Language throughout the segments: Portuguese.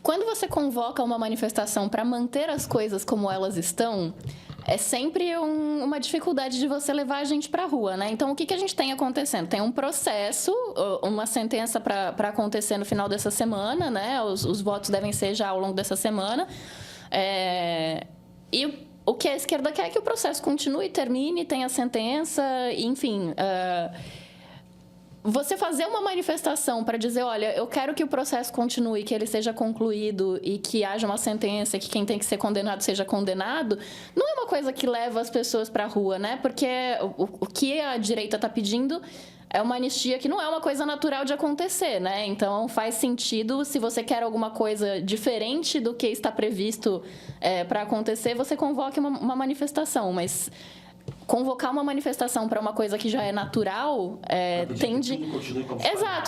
quando você convoca uma manifestação para manter as coisas como elas estão, é sempre uma dificuldade de você levar a gente para a rua, né? Então, o que a gente tem acontecendo? Tem um processo, uma sentença para acontecer no final dessa semana, né? Os votos devem ser já ao longo dessa semana. E o que a esquerda quer é que o processo continue, termine, tenha sentença, enfim... Você fazer uma manifestação para dizer, olha, eu quero que o processo continue, que ele seja concluído e que haja uma sentença, que quem tem que ser condenado seja condenado, não é uma coisa que leva as pessoas para a rua, né? Porque o que a direita está pedindo é uma anistia que não é uma coisa natural de acontecer, né? Então, faz sentido, se você quer alguma coisa diferente do que está previsto para acontecer, você convoque uma manifestação, mas... Convocar uma manifestação para uma coisa que já é natural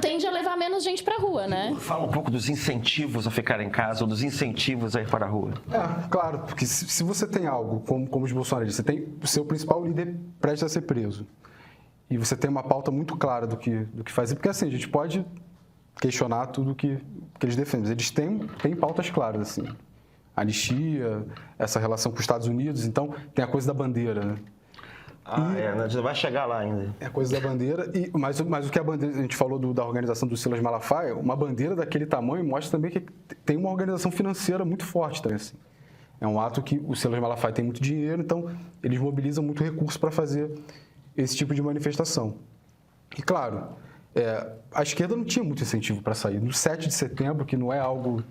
tende a levar menos gente para a rua, né? Fala um pouco dos incentivos a ficar em casa ou dos incentivos a ir para a rua. Claro, porque se você tem algo como os bolsonaristas, você tem o seu principal líder prestes a ser preso e você tem uma pauta muito clara do que fazer, porque assim, a gente pode questionar tudo que eles defendem, mas eles têm pautas claras, assim, anistia, essa relação com os Estados Unidos, então tem a coisa da bandeira, né? Vai chegar lá ainda. É a coisa da bandeira, mas o que a bandeira, a gente falou da organização do Silas Malafaia, uma bandeira daquele tamanho mostra também que tem uma organização financeira muito forte também, assim. É um ato que o Silas Malafaia tem muito dinheiro, então eles mobilizam muito recurso para fazer esse tipo de manifestação. E claro, a esquerda não tinha muito incentivo para sair. No 7 de setembro, que não é algo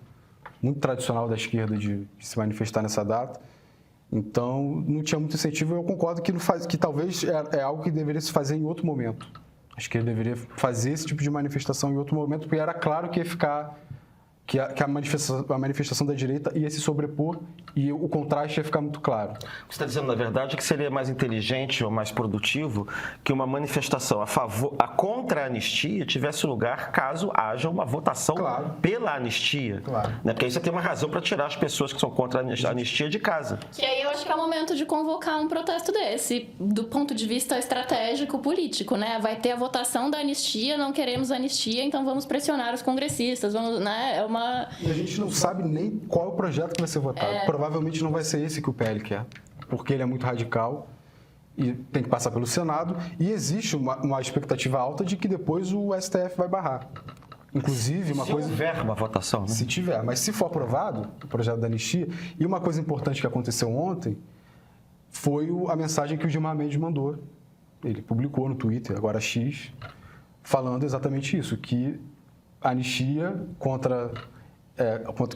muito tradicional da esquerda de se manifestar nessa data, então, não tinha muito incentivo. Eu concordo que talvez é algo que deveria se fazer em outro momento. Acho que ele deveria fazer esse tipo de manifestação em outro momento, porque era claro que ia ficar... que a manifestação da direita ia se sobrepor e o contraste ia ficar muito claro. Você está dizendo, na verdade, que seria mais inteligente ou mais produtivo que uma manifestação contra a anistia tivesse lugar caso haja uma votação pela anistia. Claro. Né? Porque aí você tem uma razão para tirar as pessoas que são contra a anistia de casa. Que aí eu acho que é o momento de convocar um protesto desse, do ponto de vista estratégico político, né? Vai ter a votação da anistia, não queremos anistia, então vamos pressionar os congressistas, né? E a gente não sabe nem qual é o projeto que vai ser votado. Provavelmente não vai ser esse que o PL quer, porque ele é muito radical e tem que passar pelo Senado. E existe uma expectativa alta de que depois o STF vai barrar. Inclusive, se houver uma votação, né? Se tiver, mas se for aprovado o projeto da anistia, e uma coisa importante que aconteceu ontem foi a mensagem que o Gilmar Mendes mandou. Ele publicou no Twitter, agora X, falando exatamente isso, que a anistia contra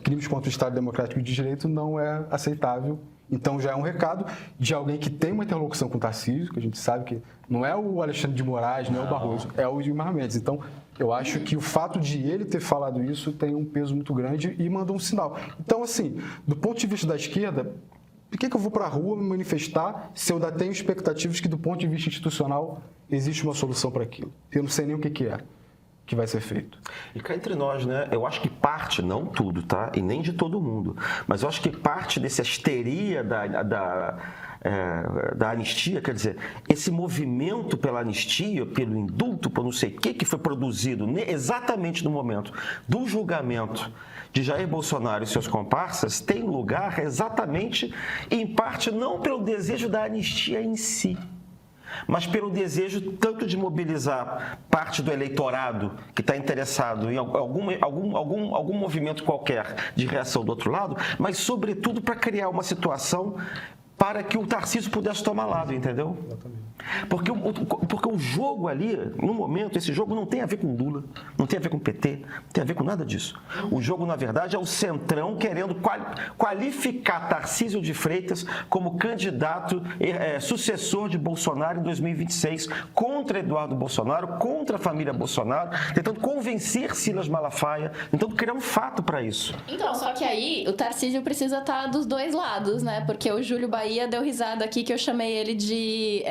crimes contra o Estado Democrático de Direito não é aceitável. Então, já é um recado de alguém que tem uma interlocução com o Tarcísio, que a gente sabe que não é o Alexandre de Moraes, não é o Barroso, é o Gilmar Mendes. Então, eu acho que o fato de ele ter falado isso tem um peso muito grande e mandou um sinal. Então, assim, do ponto de vista da esquerda, por que eu vou para a rua me manifestar se eu ainda tenho expectativas que, do ponto de vista institucional, existe uma solução para aquilo? Eu não sei nem o que é que vai ser feito. E cá entre nós, né? Eu acho que parte, não tudo, tá? E nem de todo mundo, mas eu acho que parte dessa histeria da anistia, quer dizer, esse movimento pela anistia, pelo indulto, por não sei o que foi produzido exatamente no momento do julgamento de Jair Bolsonaro e seus comparsas, tem lugar exatamente, em parte, não pelo desejo da anistia em si, mas pelo desejo tanto de mobilizar parte do eleitorado que está interessado em algum movimento qualquer de reação do outro lado, mas, sobretudo, para criar uma situação para que o Tarcísio pudesse tomar lado, entendeu? Porque o jogo ali, no momento, esse jogo não tem a ver com Lula, não tem a ver com PT, não tem a ver com nada disso. O jogo, na verdade, é o Centrão querendo qualificar Tarcísio de Freitas como candidato sucessor de Bolsonaro em 2026, contra Eduardo Bolsonaro, contra a família Bolsonaro, tentando convencer Silas Malafaia, tentando criar um fato para isso. Então, só que aí o Tarcísio precisa estar dos dois lados, né? Porque o Júlio Bahia deu risada aqui que eu chamei ele de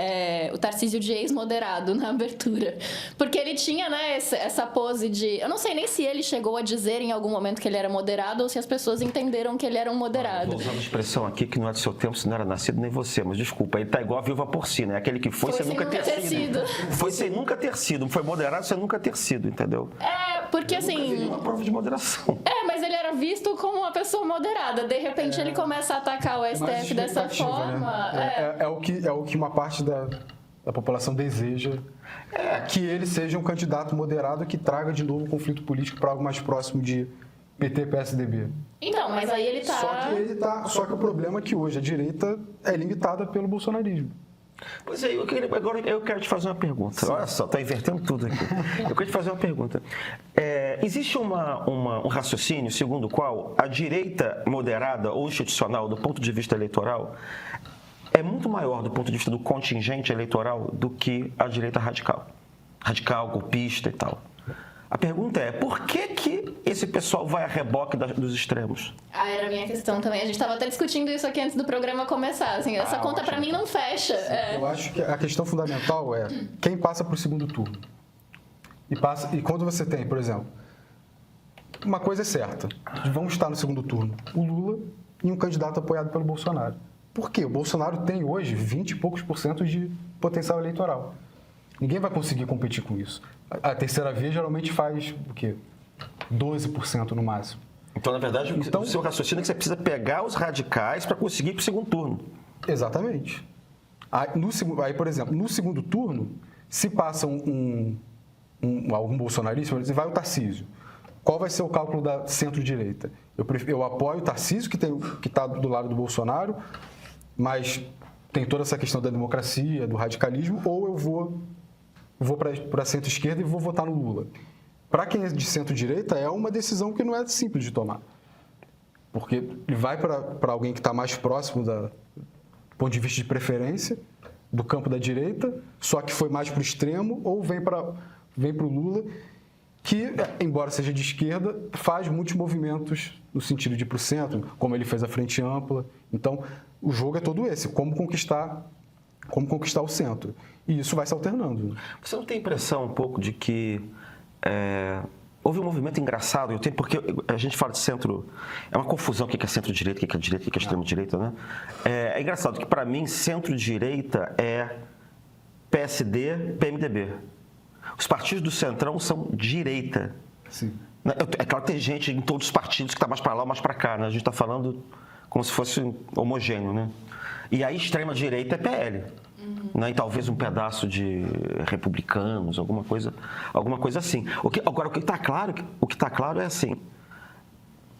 o Tarcísio de ex-moderado na abertura. Porque ele tinha, né, essa pose de... Eu não sei nem se ele chegou a dizer em algum momento que ele era moderado ou se as pessoas entenderam que ele era um moderado. Vou usar uma expressão aqui que não é do seu tempo, se não era nascido nem você, mas desculpa, ele tá igual a viúva porcina, é aquele que foi sem nunca ter sido. Foi sem nunca ter sido, foi moderado sem nunca ter sido, entendeu? Porque, Nunca vi assim... uma prova de moderação. Mas ele era visto como uma pessoa moderada. De repente, ele começa a atacar o STF dessa forma. Né? É o que uma parte da população deseja, que ele seja um candidato moderado que traga de novo o conflito político para algo mais próximo de PT, PSDB. Então, mas aí ele tá... Só que o problema é que hoje a direita é limitada pelo bolsonarismo. Pois é, agora eu quero te fazer uma pergunta. Olha só, está invertendo tudo aqui. Eu quero te fazer uma pergunta. Existe um raciocínio segundo o qual a direita moderada ou institucional, do ponto de vista eleitoral, é muito maior do ponto de vista do contingente eleitoral do que a direita radical. Radical, golpista e tal. A pergunta é, por que esse pessoal vai a reboque dos extremos? Era a minha questão também. A gente estava até discutindo isso aqui antes do programa começar. Assim, essa conta para mim não fecha. Eu acho que a questão fundamental é quem passa para o segundo turno. E quando você tem, por exemplo, uma coisa é certa, vamos estar no segundo turno, o Lula e um candidato apoiado pelo Bolsonaro. Por quê? O Bolsonaro tem hoje 20 e poucos % de potencial eleitoral. Ninguém vai conseguir competir com isso. A terceira via geralmente faz o quê? 12% no máximo. Então, na verdade, o seu raciocínio é que você precisa pegar os radicais para conseguir ir para o segundo turno. Exatamente. Aí, por exemplo, no segundo turno, se passa algum bolsonarista, vai o Tarcísio. Qual vai ser o cálculo da centro-direita? Eu apoio o Tarcísio, que está do lado do Bolsonaro, mas tem toda essa questão da democracia, do radicalismo, ou eu vou para a centro-esquerda e vou votar no Lula. Para quem é de centro-direita, é uma decisão que não é simples de tomar. Porque ele vai para alguém que está mais próximo do ponto de vista de preferência, do campo da direita, só que foi mais para o extremo, ou vem para o Lula, que, embora seja de esquerda, faz muitos movimentos no sentido de ir para o centro, como ele fez a Frente Ampla. Então, o jogo é todo esse, como conquistar o centro. E isso vai se alternando. Você não tem impressão um pouco de que houve um movimento engraçado, porque a gente fala de centro, é uma confusão o que é centro-direita, o que é direita, o que é extremo-direita, né? É engraçado que, para mim, centro-direita é PSD, PMDB. Os partidos do Centrão são direita. Sim. É claro que tem gente em todos os partidos que está mais para lá ou mais para cá, né? A gente está falando como se fosse homogêneo, né? E aí, extrema-direita é PL. Né? E talvez um pedaço de republicanos, alguma coisa assim. Agora, o que está claro é assim,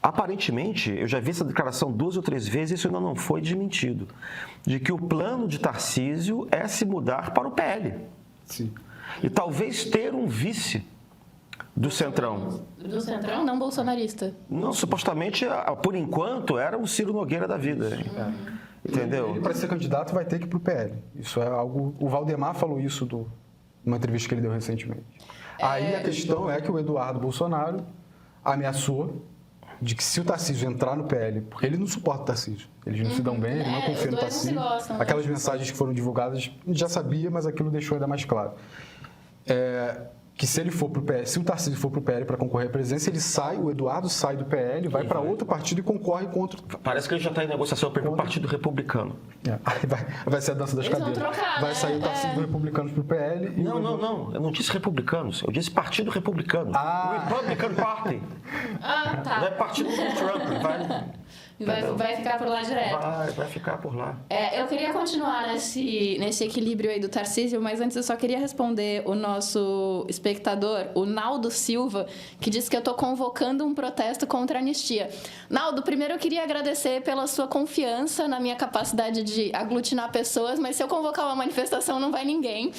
aparentemente, eu já vi essa declaração 2 ou 3 vezes e isso ainda não foi desmentido, de que o plano de Tarcísio é se mudar para o PL. Sim. E talvez ter um vice do Centrão. Do Centrão, não bolsonarista. Não, supostamente, por enquanto, era o Ciro Nogueira da vida. Entendeu? Ele, para ser candidato, vai ter que ir para o PL. Isso é algo... O Valdemar falou isso numa entrevista que ele deu recentemente. Aí a questão é que o Eduardo Bolsonaro ameaçou de que se o Tarcísio entrar no PL, porque ele não suporta o Tarcísio, eles não se dão bem, ele não confia no Tarcísio. Aquelas mensagens que foram divulgadas, a gente já sabia, mas aquilo deixou ainda mais claro. Que se ele for pro PL, se o Tarcísio for para o PL para concorrer à presidência, o Eduardo sai do PL, vai para outro partido e concorre contra... Parece que ele já está em negociação para o Partido Republicano. Aí vai ser a dança das cadeiras. Vai sair o Tarcísio do Republicanos para o PL e... Não. Eu não disse republicanos. Eu disse Partido Republicano. Republican Party. Tá. Não é partido do Trump. Vai ficar por lá direto. Vai ficar por lá. Eu queria continuar nesse equilíbrio aí do Tarcísio, mas antes eu só queria responder o nosso espectador, o Naldo Silva, que disse que eu estou convocando um protesto contra a anistia. Naldo, primeiro eu queria agradecer pela sua confiança na minha capacidade de aglutinar pessoas, mas se eu convocar uma manifestação não vai ninguém.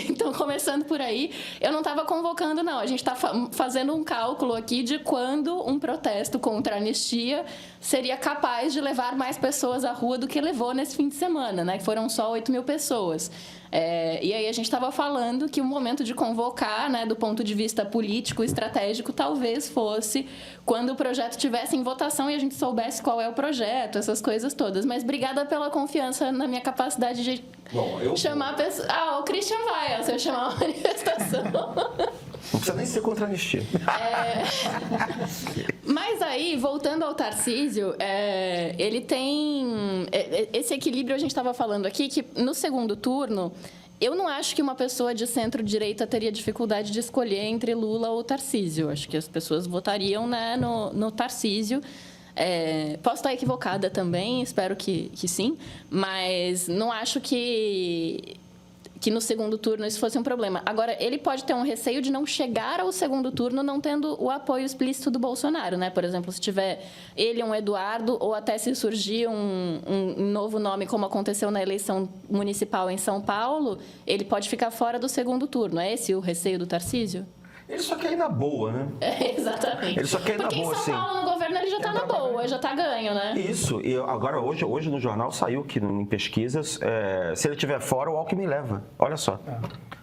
Então, começando por aí, eu não estava convocando, não. A gente está fazendo um cálculo aqui de quando um protesto contra a anistia seria capaz de levar mais pessoas à rua do que levou nesse fim de semana, né? Que foram só 8 mil pessoas. E aí a gente estava falando que o momento de convocar, né, do ponto de vista político, estratégico, talvez fosse quando o projeto estivesse em votação e a gente soubesse qual é o projeto, essas coisas todas. Mas obrigada pela confiança na minha capacidade de chamar pessoas... o Christian vai, se eu chamar uma manifestação. Não precisa nem ser contra a anistia. Mas aí, voltando ao Tarcísio, ele tem... Esse equilíbrio a gente estava falando aqui, que no segundo turno, Eu não acho que uma pessoa de centro-direita teria dificuldade de escolher entre Lula ou Tarcísio. Acho que as pessoas votariam, né, no Tarcísio. Posso estar equivocada também, espero que sim, mas não acho que no segundo turno isso fosse um problema. Agora, ele pode ter um receio de não chegar ao segundo turno não tendo o apoio explícito do Bolsonaro, né? Por exemplo, se tiver ele, um Eduardo, ou até se surgir um novo nome, como aconteceu na eleição municipal em São Paulo, ele pode ficar fora do segundo turno. É esse o receio do Tarcísio? Ele só quer ir na boa, né? Exatamente. Ele só quer ir na boa, Porque em São Paulo, no governo, ele já está na boa, já está ganho, né? Isso. E agora, hoje no jornal saiu que em pesquisas, se ele estiver fora, o Alckmin leva. Olha só.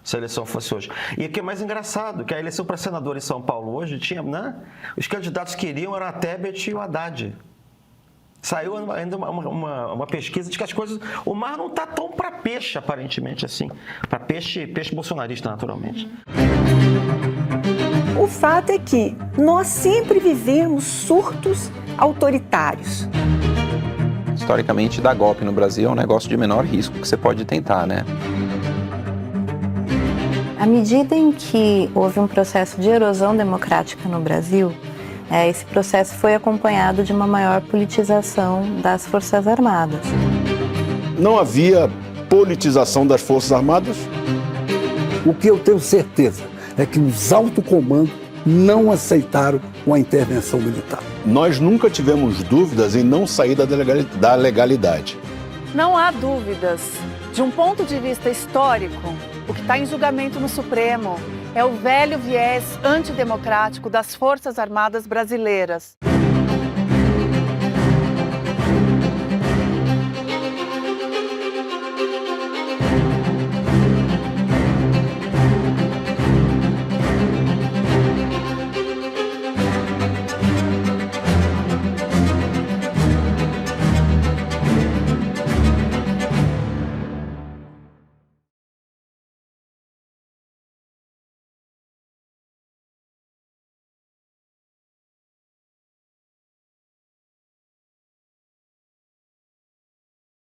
Se a eleição fosse hoje. E o que é mais engraçado, que a eleição para senador em São Paulo hoje tinha, né? Os candidatos que iriam eram a Tebet e o Haddad. Saiu ainda uma pesquisa de que as coisas... O mar não está tão para peixe, aparentemente, assim. Para peixe bolsonarista, naturalmente. O fato é que nós sempre vivemos surtos autoritários. Historicamente, dar golpe no Brasil é um negócio de menor risco que você pode tentar, né? À medida em que houve um processo de erosão democrática no Brasil, esse processo foi acompanhado de uma maior politização das Forças Armadas. Não havia politização das Forças Armadas? O que eu tenho certeza é que os altos comandos não aceitaram uma intervenção militar. Nós nunca tivemos dúvidas em não sair da legalidade. Não há dúvidas. De um ponto de vista histórico, o que está em julgamento no Supremo é o velho viés antidemocrático das Forças Armadas brasileiras.